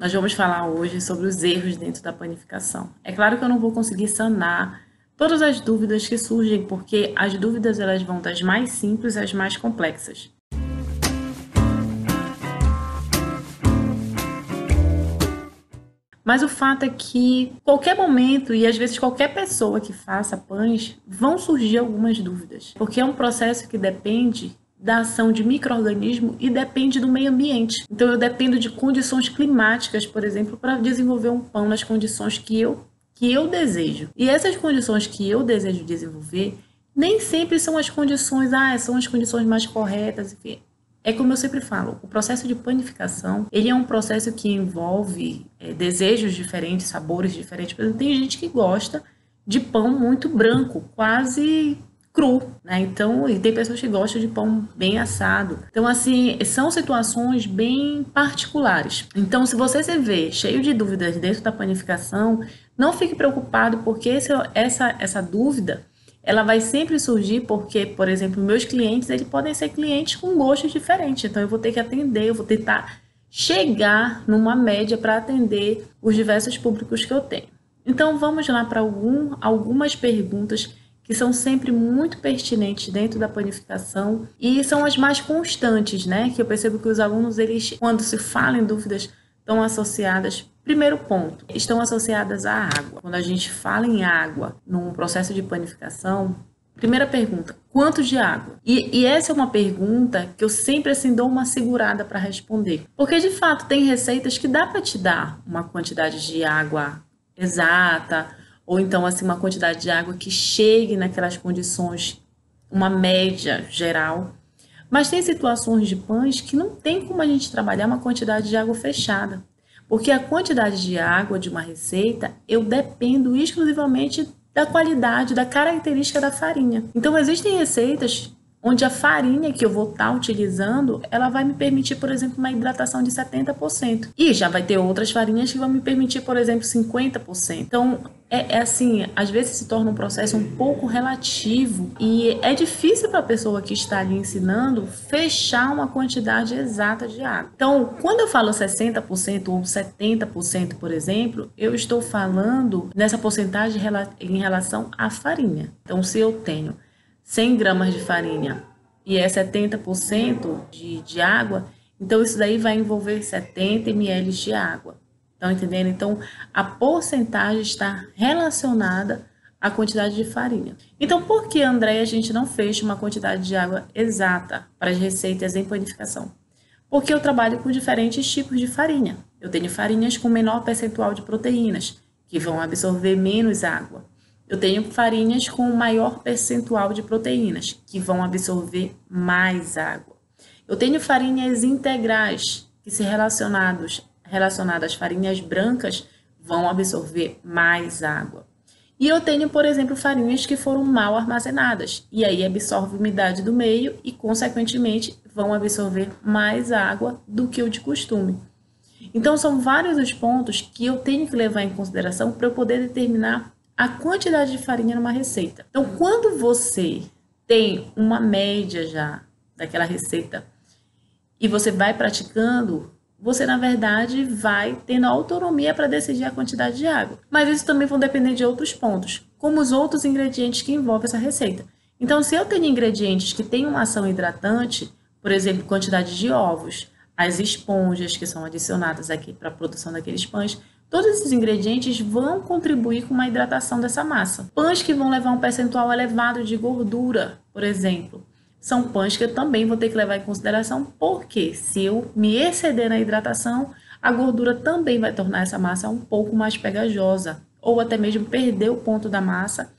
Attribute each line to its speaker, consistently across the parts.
Speaker 1: Nós vamos falar hoje sobre os erros dentro da panificação. É claro que eu não vou conseguir sanar todas as dúvidas que surgem, porque as dúvidas elas vão das mais simples às mais complexas. Mas o fato é que qualquer momento e às vezes qualquer pessoa que faça pães vão surgir algumas dúvidas, porque é um processo que depende da ação de micro-organismo e depende do meio ambiente. Então eu dependo de condições climáticas, por exemplo, para desenvolver um pão nas condições que eu desejo. E essas condições que eu desejo desenvolver nem sempre são as condições, são as condições mais corretas, enfim. É como eu sempre falo, o processo de panificação, ele é um processo que envolve desejos diferentes, sabores diferentes. Por exemplo, tem gente que gosta de pão muito branco, quase cru, né? Então, e tem pessoas que gostam de pão bem assado. Então, assim, são situações bem particulares. Então, se você se vê cheio de dúvidas dentro da panificação, não fique preocupado, porque essa dúvida ela vai sempre surgir porque, por exemplo, meus clientes, eles podem ser clientes com gostos diferentes. Então, eu vou ter que atender, eu vou tentar chegar numa média para atender os diversos públicos que eu tenho. Então, vamos lá para algumas perguntas que são sempre muito pertinentes dentro da panificação e são as mais constantes, né? Que eu percebo que os alunos, eles, quando se falam em dúvidas, estão associadas. Primeiro ponto, estão associadas à água. Quando a gente fala em água num processo de panificação, primeira pergunta, quanto de água? E essa é uma pergunta que eu sempre assim dou uma segurada para responder. Porque de fato tem receitas que dá para te dar uma quantidade de água exata, ou então assim uma quantidade de água que chegue naquelas condições, uma média geral. Mas tem situações de pães que não tem como a gente trabalhar uma quantidade de água fechada. Porque a quantidade de água de uma receita, eu dependo exclusivamente da qualidade, da característica da farinha. Então, existem receitas onde a farinha que eu vou estar utilizando, ela vai me permitir, por exemplo, uma hidratação de 70%. E já vai ter outras farinhas que vão me permitir, por exemplo, 50%. Então, assim, às vezes se torna um processo um pouco relativo e é difícil para a pessoa que está ali ensinando fechar uma quantidade exata de água. Então, quando eu falo 60% ou 70%, por exemplo, eu estou falando nessa porcentagem em relação à farinha. Então, se eu tenho 100 gramas de farinha e é 70% de água, então isso daí vai envolver 70 ml de água. Estão entendendo? Então, a porcentagem está relacionada à quantidade de farinha. Então, por que, André, a gente não fecha uma quantidade de água exata para as receitas em panificação? Porque eu trabalho com diferentes tipos de farinha. Eu tenho farinhas com menor percentual de proteínas, que vão absorver menos água. Eu tenho farinhas com maior percentual de proteínas, que vão absorver mais água. Eu tenho farinhas integrais, que se relacionadas às farinhas brancas, vão absorver mais água. E eu tenho, por exemplo, farinhas que foram mal armazenadas, e aí absorve umidade do meio e, consequentemente, vão absorver mais água do que o de costume. Então, são vários os pontos que eu tenho que levar em consideração para eu poder determinar a quantidade de farinha numa receita. Então, quando você tem uma média já daquela receita e você vai praticando, você, na verdade, vai tendo autonomia para decidir a quantidade de água. Mas isso também vai depender de outros pontos, como os outros ingredientes que envolvem essa receita. Então, se eu tenho ingredientes que têm uma ação hidratante, por exemplo, quantidade de ovos, as esponjas que são adicionadas aqui para a produção daqueles pães, todos esses ingredientes vão contribuir com uma hidratação dessa massa. Pães que vão levar um percentual elevado de gordura, por exemplo, são pães que eu também vou ter que levar em consideração, porque se eu me exceder na hidratação, a gordura também vai tornar essa massa um pouco mais pegajosa, ou até mesmo perder o ponto da massa,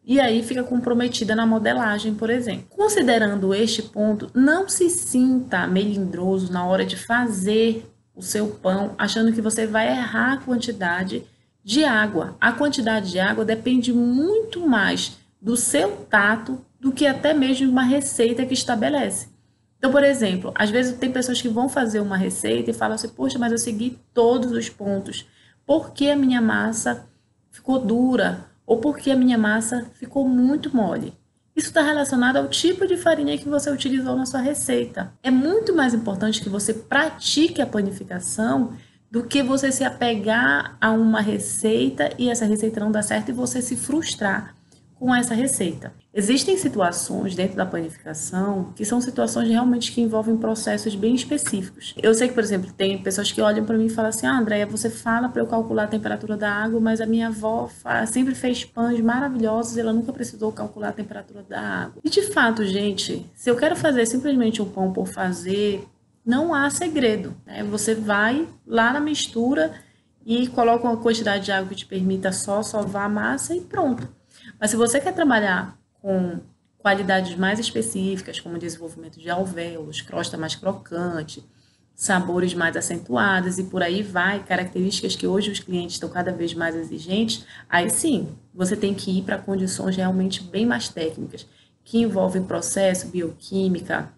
Speaker 1: e aí fica comprometida na modelagem, por exemplo. Considerando este ponto, não se sinta melindroso na hora de fazer o seu pão, achando que você vai errar a quantidade de água. A quantidade de água depende muito mais do seu tato do que até mesmo uma receita que estabelece. Então, por exemplo, às vezes tem pessoas que vão fazer uma receita e falam assim, poxa, mas eu segui todos os pontos. Por que a minha massa ficou dura? Ou por que a minha massa ficou muito mole? Isso está relacionado ao tipo de farinha que você utilizou na sua receita. É muito mais importante que você pratique a panificação do que você se apegar a uma receita e essa receita não dar certo e você se frustrar com essa receita. Existem situações dentro da panificação que são situações realmente que envolvem processos bem específicos. Eu sei que, por exemplo, tem pessoas que olham para mim e falam assim: Andréia, você fala para eu calcular a temperatura da água, mas a minha avó sempre fez pães maravilhosos e ela nunca precisou calcular a temperatura da água. E de fato, gente, se eu quero fazer simplesmente um pão por fazer, não há segredo, né? Você vai lá na mistura e coloca uma quantidade de água que te permita só sovar a massa e pronto. Mas se você quer trabalhar com qualidades mais específicas, como desenvolvimento de alvéolos, crosta mais crocante, sabores mais acentuados e por aí vai, características que hoje os clientes estão cada vez mais exigentes, aí sim, você tem que ir para condições realmente bem mais técnicas, que envolvem processo, bioquímica,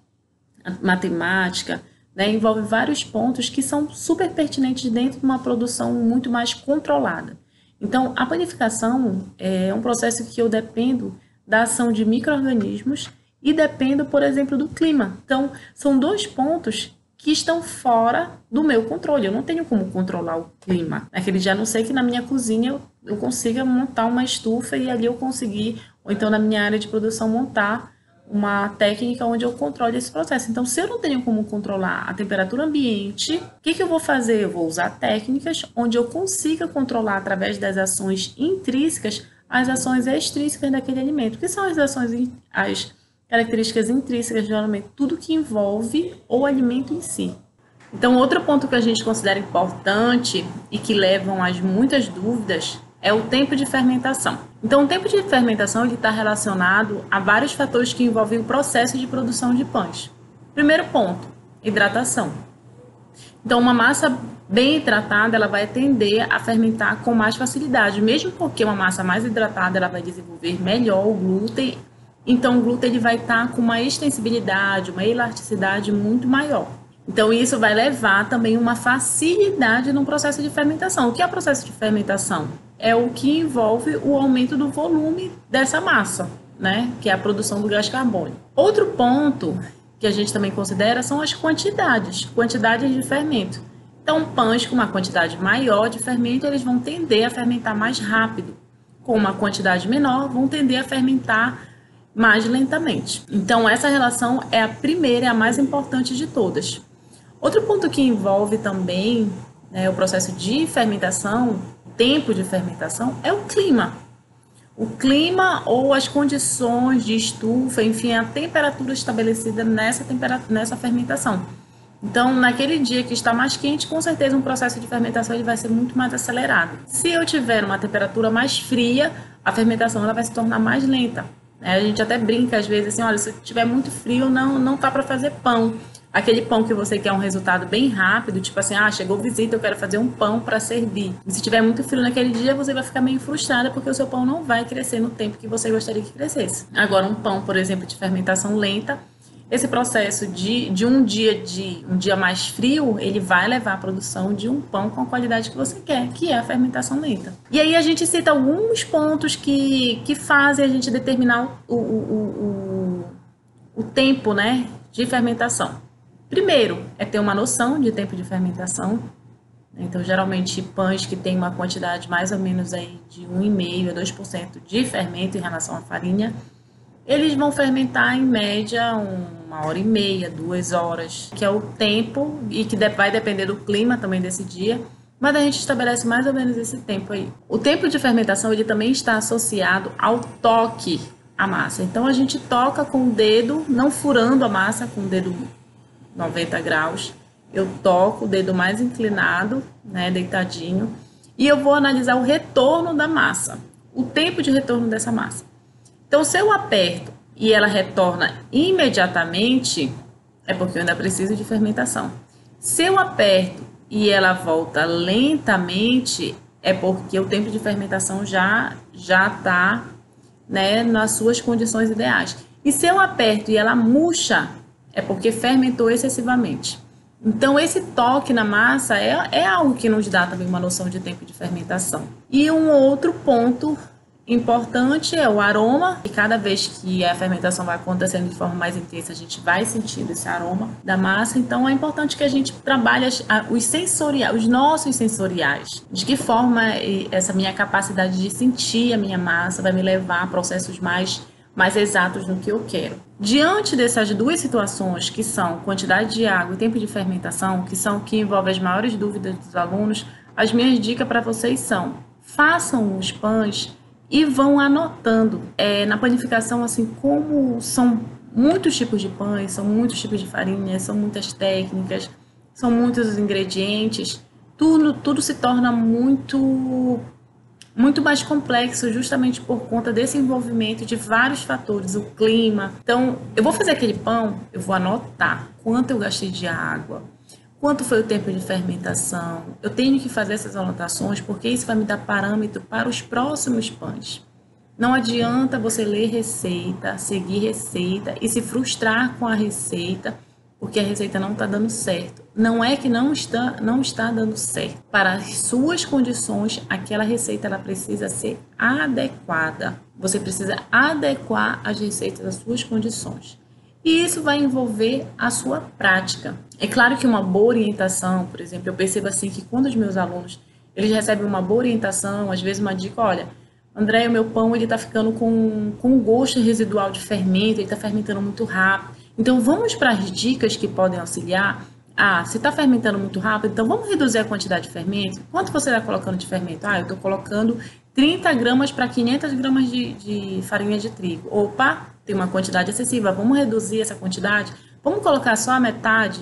Speaker 1: matemática, né? Envolve vários pontos que são super pertinentes dentro de uma produção muito mais controlada. Então, a panificação é um processo que eu dependo da ação de micro-organismos e dependo, por exemplo, do clima. Então, são dois pontos que estão fora do meu controle. Eu não tenho como controlar o clima. Naquele dia, a não ser que na minha cozinha eu consiga montar uma estufa e ali eu conseguir, ou então na minha área de produção, montar uma técnica onde eu controle esse processo. Então, se eu não tenho como controlar a temperatura ambiente, o que eu vou fazer? Eu vou usar técnicas onde eu consiga controlar através das ações intrínsecas as ações extrínsecas daquele alimento. O que são as características intrínsecas, geralmente tudo que envolve o alimento em si. Então, outro ponto que a gente considera importante e que levam a muitas dúvidas é o tempo de fermentação. Então, o tempo de fermentação está relacionado a vários fatores que envolvem o processo de produção de pães. Primeiro ponto, hidratação. Então, uma massa bem hidratada, ela vai tender a fermentar com mais facilidade, mesmo porque uma massa mais hidratada, ela vai desenvolver melhor o glúten. Então, o glúten ele vai estar com uma extensibilidade, uma elasticidade muito maior. Então, isso vai levar também uma facilidade no processo de fermentação. O que é o processo de fermentação? É o que envolve o aumento do volume dessa massa, né? Que é a produção do gás carbônico. Outro ponto que a gente também considera são as quantidades de fermento. Então, pães com uma quantidade maior de fermento, eles vão tender a fermentar mais rápido. Com uma quantidade menor, vão tender a fermentar mais lentamente. Então, essa relação é a primeira e a mais importante de todas. Outro ponto que envolve também, né, o processo de fermentação, tempo de fermentação, é o clima. O clima ou as condições de estufa, enfim, a temperatura estabelecida nessa fermentação. Então, naquele dia que está mais quente, com certeza um processo de fermentação ele vai ser muito mais acelerado. Se eu tiver uma temperatura mais fria, a fermentação ela vai se tornar mais lenta. A gente até brinca às vezes assim, olha, se tiver muito frio, não tá para fazer pão. Aquele pão que você quer um resultado bem rápido, tipo assim, chegou visita, eu quero fazer um pão para servir. E se tiver muito frio naquele dia, você vai ficar meio frustrada porque o seu pão não vai crescer no tempo que você gostaria que crescesse. Agora, um pão, por exemplo, de fermentação lenta, esse processo de um dia mais frio, ele vai levar à produção de um pão com a qualidade que você quer, que é a fermentação lenta. E aí a gente cita alguns pontos que fazem a gente determinar o tempo, né, de fermentação. Primeiro, é ter uma noção de tempo de fermentação. Então, geralmente, pães que têm uma quantidade mais ou menos aí de 1,5% a 2% de fermento em relação à farinha, eles vão fermentar em média 1h30, 2 horas, que é o tempo e que vai depender do clima também desse dia, mas a gente estabelece mais ou menos esse tempo aí. O tempo de fermentação ele também está associado ao toque à massa. Então, a gente toca com o dedo, não furando a massa com o dedo 90 graus, eu toco o dedo mais inclinado, né, deitadinho, e eu vou analisar o retorno da massa, o tempo de retorno dessa massa. Então, se eu aperto e ela retorna imediatamente, é porque eu ainda preciso de fermentação. Se eu aperto e ela volta lentamente, é porque o tempo de fermentação já está, né, nas suas condições ideais. E se eu aperto e ela murcha, é porque fermentou excessivamente. Então, esse toque na massa é algo que nos dá também uma noção de tempo de fermentação. E um outro ponto importante é o aroma, e cada vez que a fermentação vai acontecendo de forma mais intensa, a gente vai sentindo esse aroma da massa. Então é importante que a gente trabalhe os sensoriais, os nossos sensoriais. De que forma essa minha capacidade de sentir a minha massa vai me levar a processos mais exatos no que eu quero. Diante dessas duas situações, que são quantidade de água e tempo de fermentação, que envolvem as maiores dúvidas dos alunos, as minhas dicas para vocês são: façam os pães e vão anotando. Na panificação, assim, como são muitos tipos de pães, são muitos tipos de farinha, são muitas técnicas, são muitos ingredientes, tudo se torna muito mais complexo justamente por conta desse envolvimento de vários fatores, o clima. Então, eu vou fazer aquele pão, eu vou anotar quanto eu gastei de água, quanto foi o tempo de fermentação. Eu tenho que fazer essas anotações porque isso vai me dar parâmetro para os próximos pães. Não adianta você ler receita, seguir receita e se frustrar com a receita porque a receita não está dando certo. Não é que não está dando certo. Para as suas condições, aquela receita ela precisa ser adequada. Você precisa adequar as receitas às suas condições. E isso vai envolver a sua prática. É claro que uma boa orientação, por exemplo, eu percebo assim que quando os meus alunos eles recebem uma boa orientação, às vezes uma dica, olha, André, o meu pão ele está ficando com gosto residual de fermento, ele está fermentando muito rápido. Então, vamos para as dicas que podem auxiliar. Se está fermentando muito rápido, então vamos reduzir a quantidade de fermento. Quanto você está colocando de fermento? Eu estou colocando 30 gramas para 500 gramas de farinha de trigo. Opa, tem uma quantidade excessiva, vamos reduzir essa quantidade? Vamos colocar só a metade?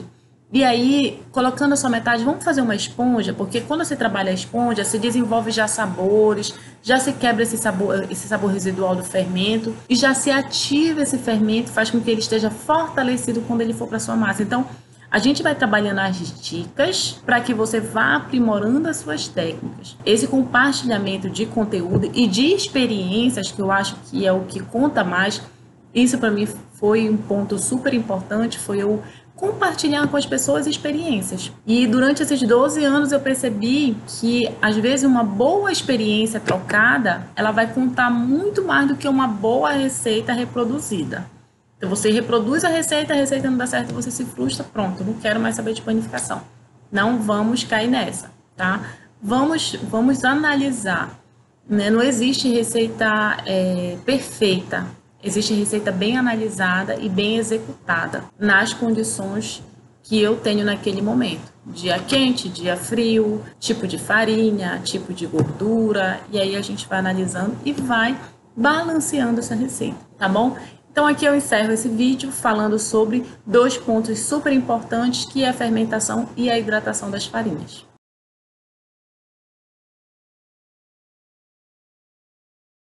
Speaker 1: E aí, colocando a sua metade, vamos fazer uma esponja, porque quando você trabalha a esponja, se desenvolve já sabores, já se quebra esse sabor residual do fermento e já se ativa esse fermento, faz com que ele esteja fortalecido quando ele for para a sua massa. Então, a gente vai trabalhando as dicas para que você vá aprimorando as suas técnicas. Esse compartilhamento de conteúdo e de experiências, que eu acho que é o que conta mais, isso para mim foi um ponto super importante, foi eu compartilhar com as pessoas experiências. E durante esses 12 anos eu percebi que, às vezes, uma boa experiência trocada, ela vai contar muito mais do que uma boa receita reproduzida. Então, você reproduz a receita não dá certo, você se frustra, pronto, não quero mais saber de panificação. Não vamos cair nessa, tá? Vamos analisar, né? Não existe receita perfeita. Existe receita bem analisada e bem executada nas condições que eu tenho naquele momento. Dia quente, dia frio, tipo de farinha, tipo de gordura. E aí a gente vai analisando e vai balanceando essa receita, tá bom? Então aqui eu encerro esse vídeo falando sobre 2 pontos super importantes, que é a fermentação e a hidratação das farinhas.